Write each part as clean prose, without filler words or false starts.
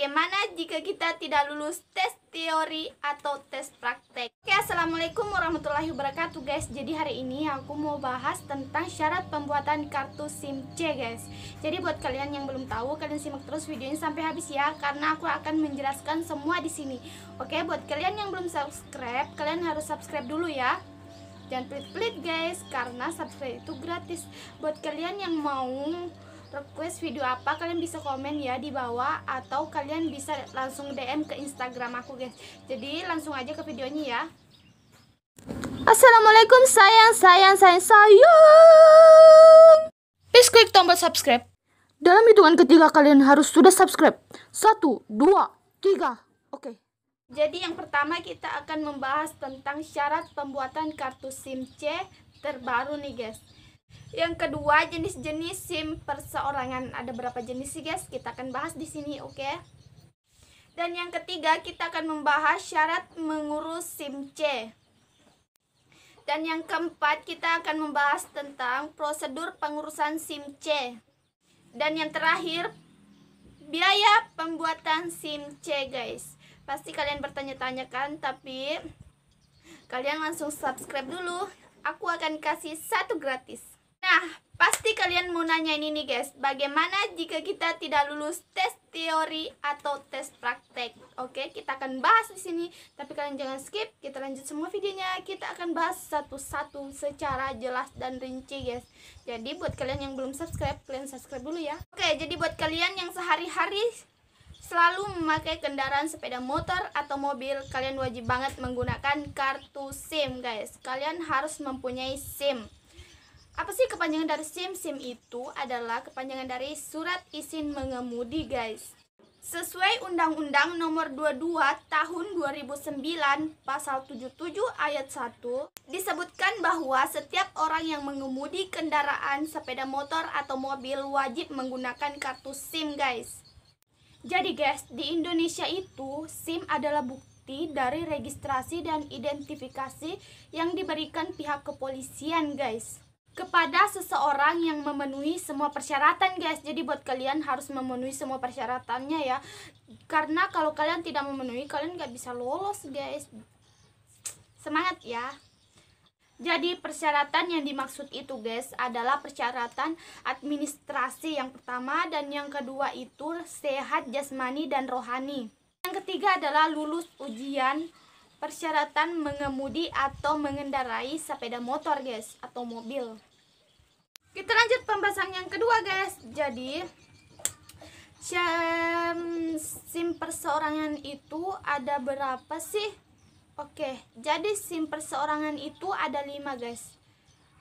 bagaimana jika kita tidak lulus tes teori atau tes praktek. Oke, assalamualaikum warahmatullahi wabarakatuh guys. Jadi hari ini aku mau bahas tentang syarat pembuatan kartu SIM C guys. Jadi buat kalian yang belum tahu, kalian simak terus videonya sampai habis ya, karena aku akan menjelaskan semua di sini. Oke, buat kalian yang belum subscribe, kalian harus subscribe dulu ya. Jangan pelit-pelit guys, karena subscribe itu gratis. Buat kalian yang mau request video apa, kalian bisa komen ya di bawah, atau kalian bisa langsung DM ke Instagram aku guys. Jadi langsung aja ke videonya ya. Assalamualaikum sayang. Please klik tombol subscribe. Dalam hitungan ketiga kalian harus sudah subscribe. 1, 2, 3. Oke. Jadi yang pertama kita akan membahas tentang syarat pembuatan kartu SIM C terbaru nih guys. Yang kedua, jenis-jenis SIM perseorangan. Ada berapa jenis sih guys? Kita akan bahas di sini, oke? Dan yang ketiga, kita akan membahas syarat mengurus SIM C. Dan yang keempat, kita akan membahas tentang prosedur pengurusan SIM C. Dan yang terakhir, biaya pembuatan SIM C guys. Pasti kalian bertanya-tanya kan, tapi kalian langsung subscribe dulu. Aku akan kasih 1 gratis. Nah, pasti kalian mau nanya ini guys, bagaimana jika kita tidak lulus tes teori atau tes praktek? Oke, kita akan bahas di sini, tapi kalian jangan skip, kita lanjut semua videonya. Kita akan bahas satu-satu secara jelas dan rinci guys. Jadi buat kalian yang belum subscribe, kalian subscribe dulu ya. Oke, jadi buat kalian yang sehari-hari selalu memakai kendaraan sepeda motor atau mobil, kalian wajib banget menggunakan kartu SIM guys. Kalian harus mempunyai SIM. Apa sih kepanjangan dari SIM? SIM itu adalah kepanjangan dari surat izin mengemudi guys. Sesuai Undang-Undang Nomor 22 Tahun 2009 Pasal 77 Ayat 1 disebutkan bahwa setiap orang yang mengemudi kendaraan sepeda motor atau mobil wajib menggunakan kartu SIM guys. Jadi guys, di Indonesia itu SIM adalah bukti dari registrasi dan identifikasi yang diberikan pihak kepolisian guys kepada seseorang yang memenuhi semua persyaratan guys. Jadi buat kalian harus memenuhi semua persyaratannya ya, karena kalau kalian tidak memenuhi, kalian gak bisa lolos guys. Semangat ya. Jadi persyaratan yang dimaksud itu guys adalah persyaratan administrasi yang pertama, dan yang kedua itu sehat jasmani dan rohani. Yang ketiga adalah lulus ujian persyaratan mengemudi atau mengendarai sepeda motor guys, atau mobil. Kita lanjut pembahasan yang kedua guys. Jadi SIM perseorangan itu ada berapa sih? Oke, jadi SIM perseorangan itu ada 5 guys.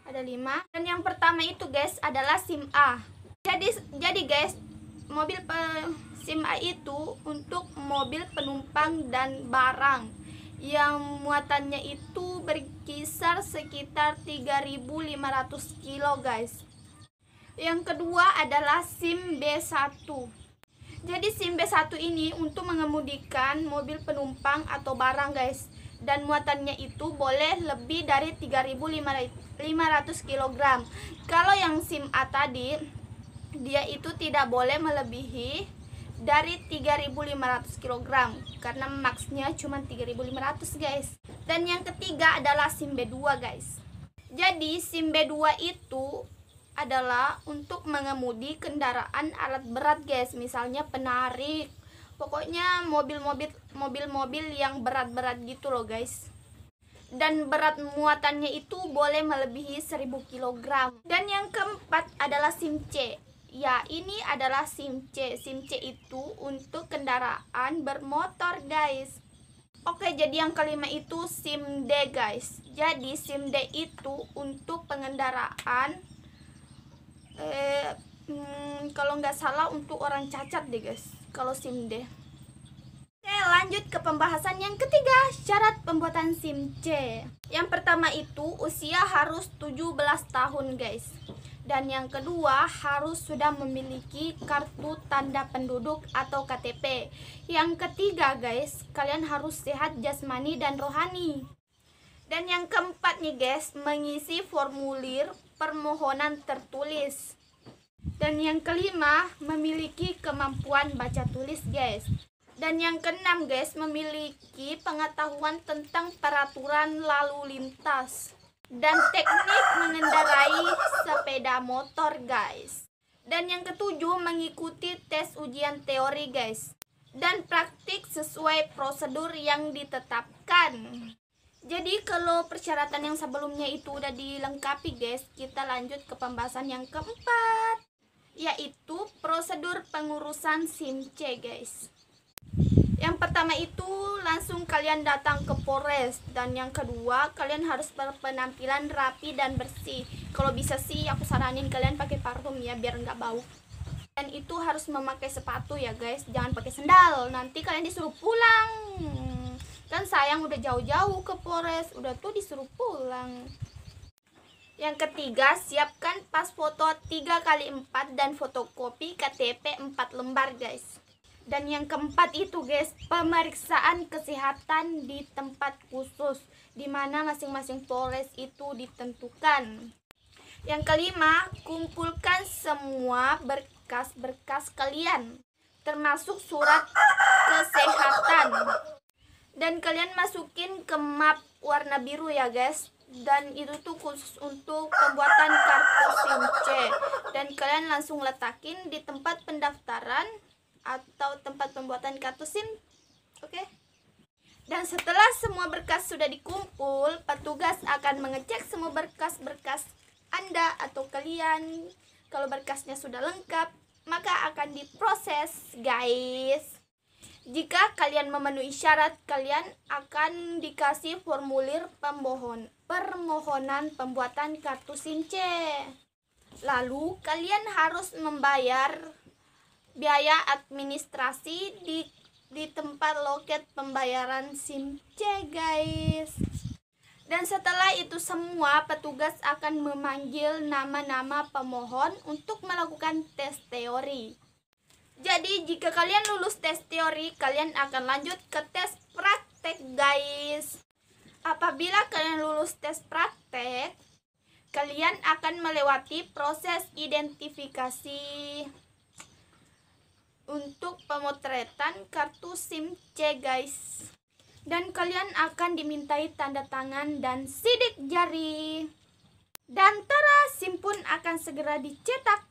Ada 5. Dan yang pertama itu guys adalah SIM A. Jadi guys, SIM A itu untuk mobil penumpang dan barang yang muatannya itu berkisar sekitar 3.500 kilo guys. Yang kedua adalah SIM B1. Jadi SIM B1 ini untuk mengemudikan mobil penumpang atau barang guys, dan muatannya itu boleh lebih dari 3.500 kg. Kalau yang SIM A tadi, dia itu tidak boleh melebihi dari 3.500 kg, karena maksnya cuma 3.500 guys. Dan yang ketiga adalah SIM B2 guys. Jadi SIM B2 itu adalah untuk mengemudi kendaraan alat berat guys, misalnya penarik, pokoknya mobil-mobil yang berat-berat gitu loh guys. Dan berat muatannya itu boleh melebihi 1.000 kg. Dan yang keempat adalah SIM C. Ya, ini adalah SIM C. SIM C itu untuk kendaraan bermotor guys. Oke, jadi yang kelima itu SIM D guys. Jadi SIM D itu untuk pengendaraan kalau nggak salah untuk orang cacat deh guys, kalau SIM D. Oke, lanjut ke pembahasan yang ketiga, syarat pembuatan SIM C. Yang pertama itu usia harus 17 tahun guys. Dan yang kedua harus sudah memiliki kartu tanda penduduk atau KTP. Yang ketiga guys, kalian harus sehat jasmani dan rohani. Dan yang keempat nih guys, mengisi formulir permohonan tertulis. Dan yang kelima, memiliki kemampuan baca tulis guys. Dan yang keenam guys, memiliki pengetahuan tentang peraturan lalu lintas dan teknik mengendarai sepeda motor guys. Dan yang ketujuh, mengikuti tes ujian teori guys dan praktik sesuai prosedur yang ditetapkan. Jadi kalau persyaratan yang sebelumnya itu udah dilengkapi guys, kita lanjut ke pembahasan yang keempat, yaitu prosedur pengurusan SIM C guys. Yang pertama itu langsung kalian datang ke Polres, dan yang kedua kalian harus berpenampilan rapi dan bersih. Kalau bisa sih aku saranin kalian pakai parfum ya biar nggak bau. Dan itu harus memakai sepatu ya guys, jangan pakai sendal, nanti kalian disuruh pulang. Kan sayang udah jauh-jauh ke Polres, udah tuh disuruh pulang. Yang ketiga, siapkan pas foto 3x4 dan fotokopi KTP 4 lembar guys. Dan yang keempat itu guys, pemeriksaan kesehatan di tempat khusus di mana masing-masing Polres itu ditentukan. Yang kelima, kumpulkan semua berkas-berkas kalian termasuk surat kesehatan. Dan kalian masukin ke map warna biru ya guys. Dan itu tuh khusus untuk pembuatan kartu SIM C. Dan kalian langsung letakin di tempat pendaftaran atau tempat pembuatan kartu SIM. Oke. Dan setelah semua berkas sudah dikumpul, petugas akan mengecek semua berkas-berkas Anda atau kalian. Kalau berkasnya sudah lengkap, maka akan diproses guys. Jika kalian memenuhi syarat, kalian akan dikasih formulir permohonan pembuatan kartu SIM C. Lalu kalian harus membayar biaya administrasi di tempat loket pembayaran SIM C guys. Dan setelah itu semua, petugas akan memanggil nama-nama pemohon untuk melakukan tes teori. Jadi jika kalian lulus tes teori, kalian akan lanjut ke tes praktek guys. Apabila kalian lulus tes praktek, kalian akan melewati proses identifikasi untuk pemotretan kartu SIM C guys. Dan kalian akan dimintai tanda tangan dan sidik jari. Dan tara, SIM pun akan segera dicetak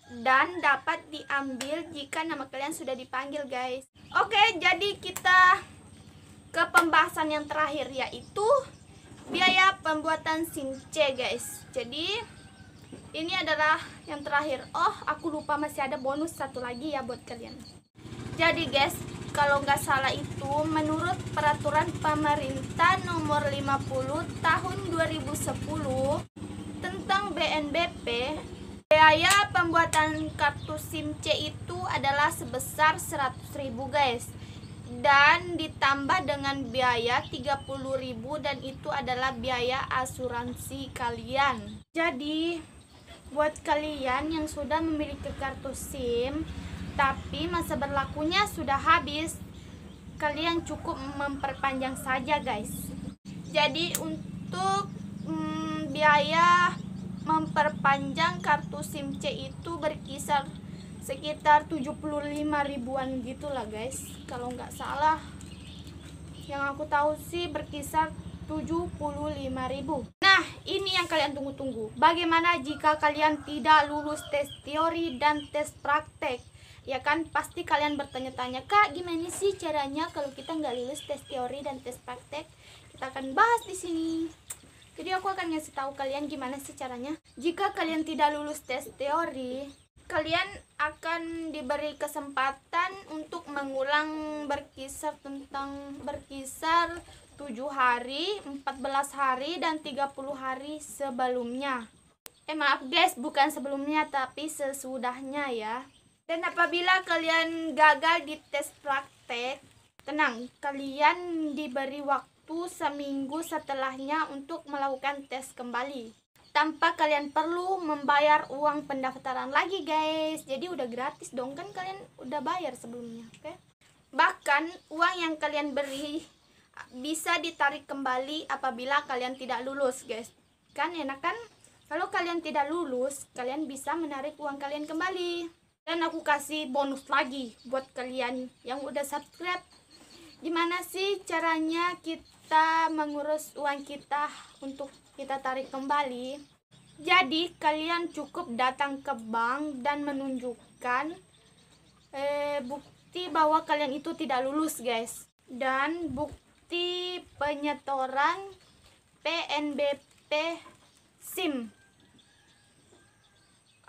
dan dapat diambil jika nama kalian sudah dipanggil guys. Oke, jadi kita ke pembahasan yang terakhir, yaitu biaya pembuatan SIM C guys. Jadi ini adalah yang terakhir. Oh, aku lupa masih ada bonus satu lagi ya buat kalian. Jadi guys, kalau nggak salah itu menurut peraturan pemerintah nomor 50 tahun 2010 tentang BNBP, biaya pembuatan kartu SIM C itu adalah sebesar 100.000 guys. Dan ditambah dengan biaya 30.000, dan itu adalah biaya asuransi kalian. Jadi buat kalian yang sudah memiliki kartu SIM tapi masa berlakunya sudah habis, kalian cukup memperpanjang saja guys. Jadi untuk biaya memperpanjang kartu SIM C itu berkisar sekitar 75 ribuan gitulah guys, kalau nggak salah. Yang aku tahu sih berkisar 75.000. Nah, ini yang kalian tunggu-tunggu. Bagaimana jika kalian tidak lulus tes teori dan tes praktek? Ya kan, pasti kalian bertanya-tanya, Kak, gimana sih caranya kalau kita nggak lulus tes teori dan tes praktek? Kita akan bahas di sini. Jadi aku akan ngasih tahu kalian gimana sih caranya. Jika kalian tidak lulus tes teori, kalian akan diberi kesempatan untuk mengulang berkisar 7 hari, 14 hari, dan 30 hari sebelumnya. Maaf guys, bukan sebelumnya tapi sesudahnya ya. Dan apabila kalian gagal di tes praktek, tenang, kalian diberi waktu seminggu setelahnya untuk melakukan tes kembali. Tanpa kalian perlu membayar uang pendaftaran lagi guys. Jadi udah gratis dong, kan kalian udah bayar sebelumnya, oke? Bahkan uang yang kalian beri bisa ditarik kembali apabila kalian tidak lulus guys. Kan enak kan? Kalau kalian tidak lulus, kalian bisa menarik uang kalian kembali. Dan aku kasih bonus lagi buat kalian yang udah subscribe. Gimana sih caranya kita mengurus uang kita untuk kita tarik kembali? Jadi kalian cukup datang ke bank dan menunjukkan bukti bahwa kalian itu tidak lulus, guys, dan bukti penyetoran PNBP SIM.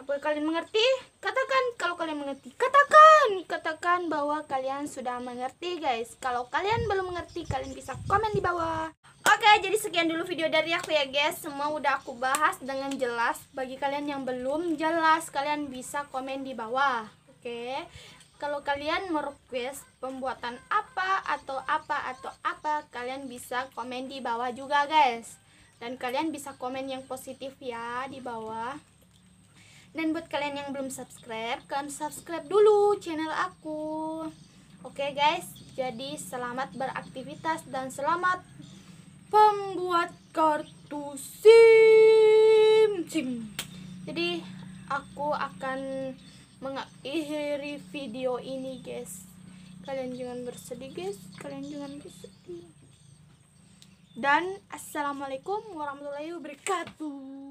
Apa kalian mengerti? Katakan kalau kalian mengerti. Katakan bahwa kalian sudah mengerti, guys. Kalau kalian belum mengerti, kalian bisa komen di bawah. Oke, jadi sekian dulu video dari aku ya, guys. Semua udah aku bahas dengan jelas. Bagi kalian yang belum jelas, kalian bisa komen di bawah. Oke. Kalau kalian merequest pembuatan apa, kalian bisa komen di bawah juga, guys. Dan kalian bisa komen yang positif ya di bawah. Dan buat kalian yang belum subscribe, kalian subscribe dulu channel aku. Oke, guys, jadi selamat beraktivitas dan selamat membuat kartu SIM. Jadi aku akan mengakhiri video ini, guys. Kalian jangan bersedih, guys. Kalian jangan bersedih. Dan assalamualaikum warahmatullahi wabarakatuh.